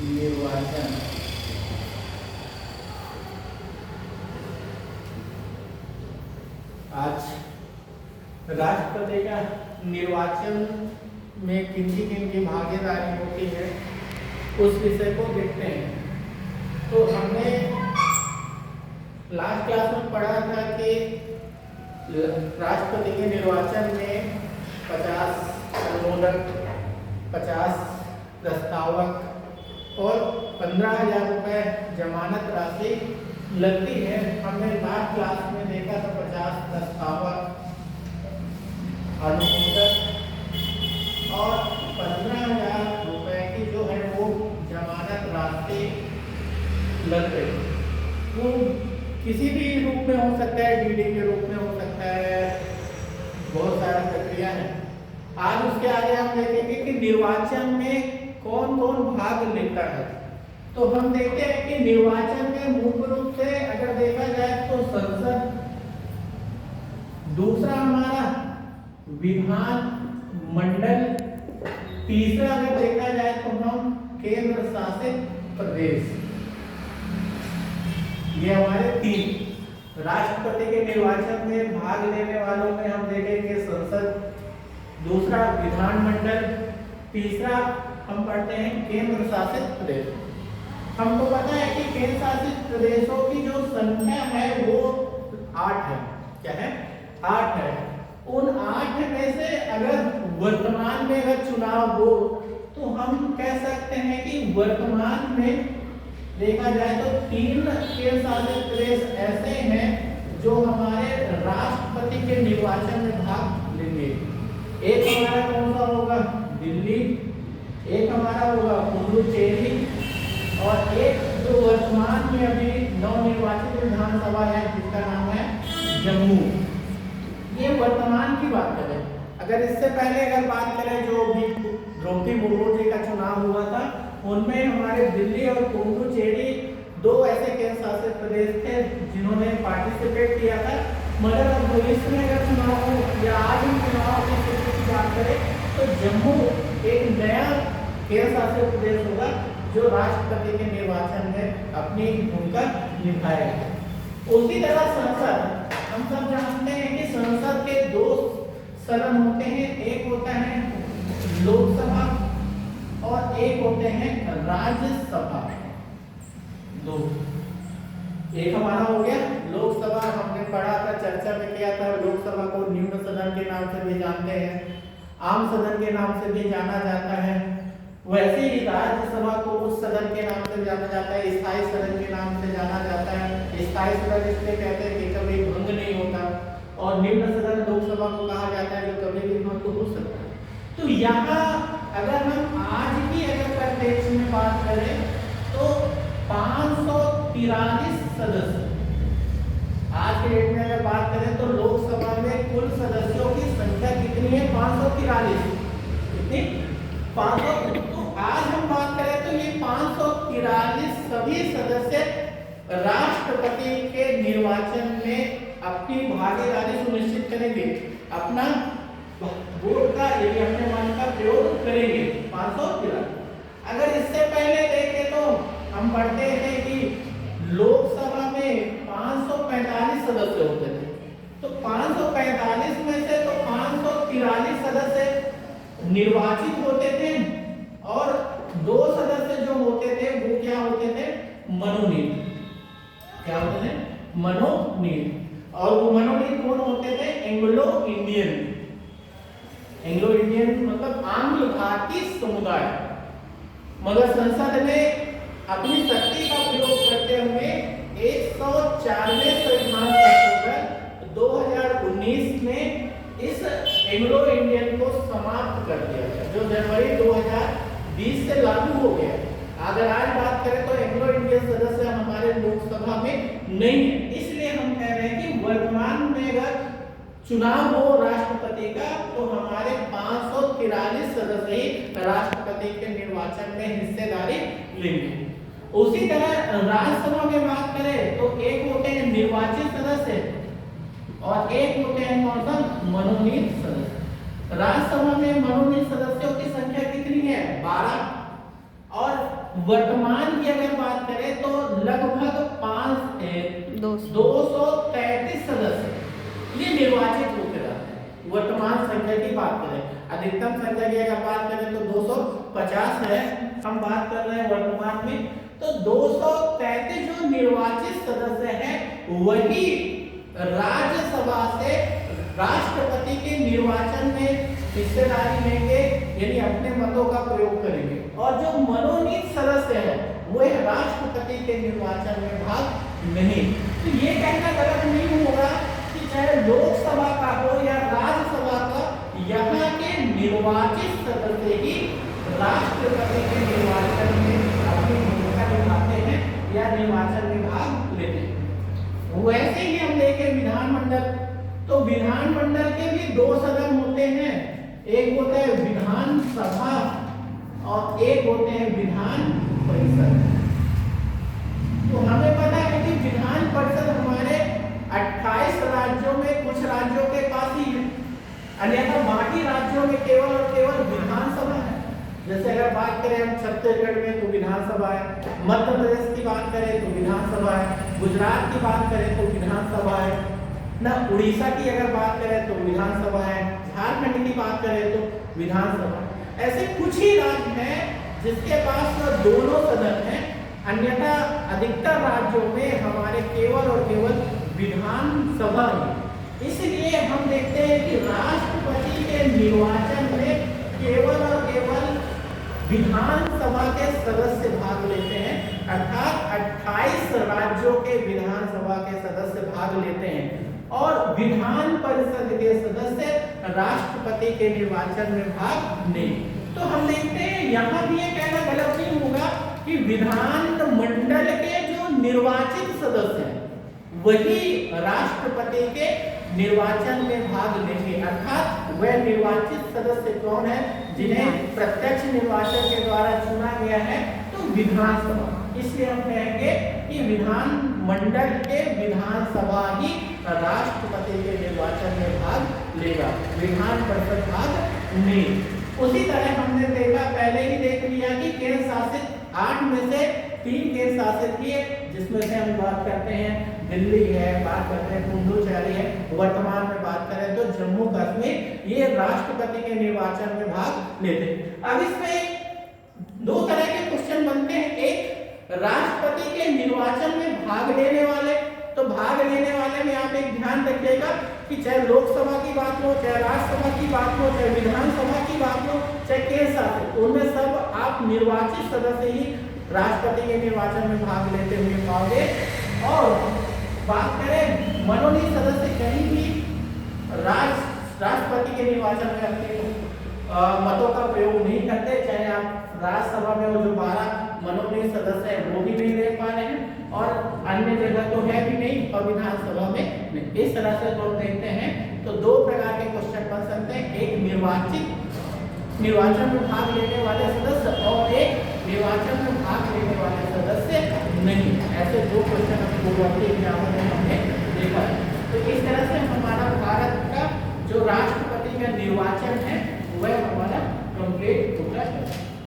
निर्वाचन आज राष्ट्रपति का निर्वाचन में किनकी भागीदारी होती है उस विषय को देखते हैं। तो हमने लास्ट क्लास में पढ़ा था कि राष्ट्रपति के निर्वाचन में 50 अनुमोदक, 50 प्रस्तावक और 15,000 रुपये जमानत राशि लगती है। हमने लास्ट क्लास में देखा था 50 प्रस्तावक, अनुमोदक और 15,000 रुपये की जो है वो जमानत राशि लग रही। वो किसी भी रूप में हो सकता है, डीडी के रूप में हो सकता है, बहुत सारा प्रक्रिया है। आज उसके आगे हम देखेंगे कि निर्वाचन में कौन कौन भाग लेता है। तो हम देखते हैं कि निर्वाचन में मुख्य रूप से अगर देखा जाए तो संसद, दूसरा हमारा विधान मंडल, तीसरा अगर देखा जाए तो हम केंद्र शासित प्रदेश। ये हमारे 3 राष्ट्रपति के निर्वाचन में भाग लेने वालों में हम देखेंगे संसद, दूसरा विधानमंडल, तीसरा हम पढ़ते हैं केंद्र शासित प्रदेश। हमको पता है कि केंद्र शासित प्रदेशों की जो संख्या है वो 8 है। क्या है? 8 है। उन 8 में से अगर वर्तमान में अगर चुनाव हो तो हम कह सकते हैं कि वर्तमान में देखा जाए तो 3 केंद्र शासित प्रदेश ऐसे हैं जो हमारे राष्ट्रपति के निर्वाचन में भाग लेंगे। एक हमारा कौन सा होगा? दिल्ली, एक हमारा होगा पुडुचेरी और एक जो वर्तमान में अभी नवनिर्वाचित विधानसभा है जिसका नाम है जम्मू। ये वर्तमान की बात करें। अगर इससे पहले अगर बात करें जो भी द्रौपदी मुर्मू जी का चुनाव हुआ था उनमें हमारे दिल्ली और पुडुचेरी 2 ऐसे केंद्र शासित प्रदेश थे जिन्होंने पार्टिसिपेट किया था। मगर अब भविष्य में अगर चुनाव हो या आज हम चुनाव की स्थिति की बात करें तो जम्मू एक नया केंद्र शासित प्रदेश होगा जो राष्ट्रपति के निर्वाचन में अपनी भूमिका निभाएगा। उसी तरह संसद, हम सब जानते हैं कि संसद के 2 सदन होते हैं, एक होता है लोकसभा और एक होते हैं राज्यसभा। 2, एक हमारा हो गया लोकसभा, हमने पढ़ा था, चर्चा में किया था। लोकसभा को निम्न सदन के नाम से भी जानते हैं, आम सदन के नाम से भी जाना जाता है। वैसे ही राज्यसभा को उस सदन के नाम से जाना जाता है, स्थायी सदन के नाम से जाना जाता है। स्थायी सदन इसलिए कहते हैं कि कभी भंग नहीं होता और निम्न सदन लोकसभा को कहा जाता है जो कभी भी भंग हो सकता है। तो यहाँ अगर हम आज की अगर परिप्रेक्ष्य में बात करें तो 543 सदस्य, आज के डेट में अगर बात करें तो लोकसभा में कुल सदस्यों की संख्या कितनी है? 543। कितनी? 500। तो आज हम बात करें तो ये 543 सभी सदस्य राष्ट्रपति के निर्वाचन में अपनी भागीदारी सुनिश्चित करेंगे, अपना वोट का यदि अपने मन का प्रयोग करेंगे। 543। अगर इससे पहले देखें तो हम पढ़ते हैं कि लोकसभा में 545 सदस्य होते थे। तो 545 में से तो 543 सदस्य निर्वाचित होते थे और 2 सदस्य जो होते थे वो क्या होते थे? मनोनीत। क्या होते थे? मनोनीत। और वो मनोनीत कौन होते थे? Anglo Indian. एंग्लो इंडियन मतलब आंग्ल भारतीय समुदाय। मगर संसद ने अपनी शक्ति का प्रयोग करते हुए 104वें संविधान संशोधन 2019 में इस एंग्लो इंडियन को समाप्त कर दिया गया, जो जनवरी 2020 से लागू हो गया। अगर आज बात करें तो एंग्लो इंडियन सदस्य हमारे लोकसभा में नहीं है। इसलिए हम कह रहे हैं कि वर्तमान में अगर चुनाव हो राष्ट्रपति का तो हमारे 543 सदस्य ही राष्ट्रपति के निर्वाचन में हिस्सेदारी लेंगे। उसी तरह राज्यसभा में बात करें तो एक होते हैं निर्वाचित सदस्य और एक होते हैं कौन सा? मनोनीत सदस्य। राज्यसभा में मनोनीत सदस्यों की संख्या कितनी है? 12 और वर्तमान की अगर बात करें तो लगभग 233 सदस्य ये निर्वाचित होकर आते हैं। वर्तमान संख्या की बात करें, अधिकतम संख्या की अगर बात करें तो 250 है, हम बात कर रहे हैं वर्तमान में। तो 233 जो निर्वाचित सदस्य हैं वही राज्यसभा से राष्ट्रपति के निर्वाचन में हिस्सेदारी लेंगे, यानी अपने मतों का प्रयोग करेंगे। और जो मनोनीत सदस्य है वह राष्ट्रपति के निर्वाचन में भाग नहीं। तो ये कहना गलत नहीं होगा कि चाहे लोकसभा का हो या राज्यसभा का, यहाँ के निर्वाचित सदस्य ही राष्ट्रपति के निर्वाचन में अपनी भूमिका निभाते हैं या निर्वाचन में भाग लेते हैं। वैसे ही हम देखें विधानमंडल, तो विधानमंडल के भी दो सदन होते हैं, एक होता है विधानसभा और एक होते हैं विधान परिषद। तो हमें पता है कि विधान परिषद हमारे 28 राज्यों में कुछ राज्यों के पास ही है, अन्यथा बाकी राज्यों में केवल और केवल विधानसभा है। जैसे अगर बात करें हम छत्तीसगढ़ में तो विधानसभा है, मध्य प्रदेश की बात करें तो विधानसभा है, गुजरात की बात करें तो विधानसभा है ना, उड़ीसा की अगर बात करें तो विधानसभा है, झारखंड की बात करें तो विधानसभा। ऐसे कुछ ही राज्य हैं जिसके पास दोनों सदन हैं, अन्यथा अधिकतर राज्यों में हमारे केवल और केवल विधानसभा है। इसलिए हम देखते हैं कि राष्ट्रपति के निर्वाचन में केवल और केवल विधानसभा के सदस्य भाग लेते हैं, अर्थात 28 राज्यों के विधानसभा के सदस्य भाग लेते हैं और विधान परिषद के सदस्य राष्ट्रपति के निर्वाचन में भाग नहीं। तो हम देखते हैं यहाँ भी ये कहना गलत नहीं होगा कि विधानमंडल के जो निर्वाचित सदस्य हैं वही राष्ट्रपति के निर्वाचन में भाग लेंगे, अर्थात वह निर्वाचित सदस्य कौन है जिन्हें प्रत्यक्ष निर्वाचन के द्वारा चुना गया है, तो विधानसभा। इसलिए हम कहेंगे कि विधानमंडल के विधानसभा ही राष्ट्रपति के निर्वाचन में भाग लेगा, विधान परिषद भाग नहीं। उसी तरह हमने देखा, पहले ही देख लिया कि केंद्र शासित 8 में से 3 केंद्र शासित किए, जिसमें से हम बात करते हैं दिल्ली है, बात करते हैं पुडुचेरी है, वर्तमान में बात करें तो जम्मू कश्मीर, ये राष्ट्रपति के निर्वाचन में भाग लेते हैं। अब इसमें 2 तरह के क्वेश्चन बनते हैं, एक राष्ट्रपति के निर्वाचन में भाग लेने वाले, तो भाग लेने वाले में आप एक ध्यान रखिएगा कि चाहे लोकसभा की बात हो, चाहे राज्यसभा की बात हो, चाहे विधानसभा की बात हो, चाहे केंद्र शासित, उनमें सब आप निर्वाचित सदस्य ही राष्ट्रपति के निर्वाचन में भाग लेते हुए पाओगे। और बात करें मनोनीत सदस्य, कहीं भी राष्ट्रपति के निर्वाचन में अपने मतों का प्रयोग नहीं करते, चाहे आप राज्यसभा में वो जो 12 मनोनीत सदस्य है वो भी नहीं दे पा रहे हैं और अन्य जगह तो है भी नहीं और विधानसभा में नहीं। इस तरह से लोग देखते हैं तो 2 प्रकार के क्वेश्चन बन सकते हैं, एक निर्वाचन में भाग लेने वाले सदस्य और एक निर्वाचन में भाग लेने वाले सदस्य नहीं। ऐसे 2 क्वेश्चन हम पूर्ववर्ती एग्जाम में हमने देखा है। तो इस तरह से हमारा भारत का जो राष्ट्रपति का निर्वाचन है वह हमारा कंप्लीट होता है।